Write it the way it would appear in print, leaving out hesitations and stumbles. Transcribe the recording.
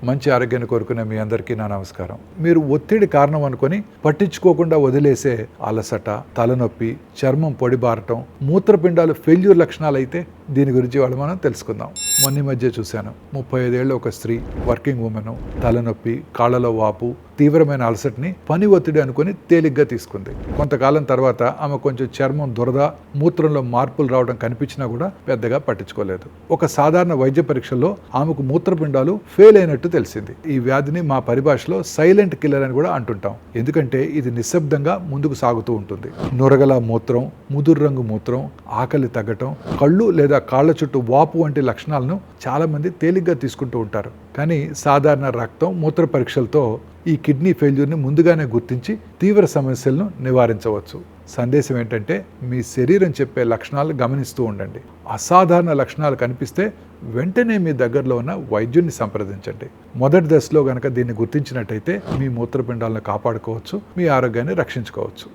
మంచి ఆరోగ్యాన్ని కోరుకునే మీ అందరికీ నా నమస్కారం. మీరు ఒత్తిడి కారణం అనుకొని పట్టించుకోకుండా వదిలేసే అలసట, తలనొప్పి, చర్మం పొడిబారటం, మూత్రపిండాలు ఫెయిల్యూర్ లక్షణాలు అయితే దీని గురించి వాళ్ళు మనం తెలుసుకుందాం. మొన్న మధ్య చూశాను, 35 ఏళ్ళ ఒక స్త్రీ, వర్కింగ్ ఉమెన్, తలనొప్పి, కాళ్ళలో వాపు, తీవ్రమైన అలసటని పని ఒత్తిడి అనుకుని తేలిగ్గా తీసుకుంది. కొంతకాలం తర్వాత ఆమె కొంచెం చర్మం దురద, మూత్రంలో మార్పులు రావడం కనిపించినా కూడా పెద్దగా పట్టించుకోలేదు. ఒక సాధారణ వైద్య పరీక్షల్లో ఆమెకు మూత్రపిండాలు ఫెయిల్ అయినట్టు తెలిసింది. ఈ వ్యాధిని మా పరిభాషలో సైలెంట్ కిల్లర్ అని కూడా అంటుంటాం. ఎందుకంటే ఇది నిశ్శబ్దంగా ముందుకు సాగుతూ ఉంటుంది. నురగల మూత్రం, ముదురు రంగు మూత్రం, ఆకలి తగ్గటం, కళ్ళు లేదా కాళ్ళ చుట్టూ వాపు వంటి లక్షణాలను చాలా మంది తేలిగ్గా తీసుకుంటూ ఉంటారు. కానీ సాధారణ రక్తం, మూత్ర పరీక్షలతో ఈ కిడ్నీ ఫెయిల్యూర్ని ముందుగానే గుర్తించి తీవ్ర సమస్యలను నివారించవచ్చు. సందేశం ఏంటంటే, మీ శరీరం చెప్పే లక్షణాలు గమనిస్తూ ఉండండి. అసాధారణ లక్షణాలు కనిపిస్తే వెంటనే మీ దగ్గరలో ఉన్న వైద్యుని సంప్రదించండి. మొదటి దశలో గనక దీన్ని గుర్తించినట్టయితే మీ మూత్రపిండాలను కాపాడుకోవచ్చు, మీ ఆరోగ్యాన్ని రక్షించుకోవచ్చు.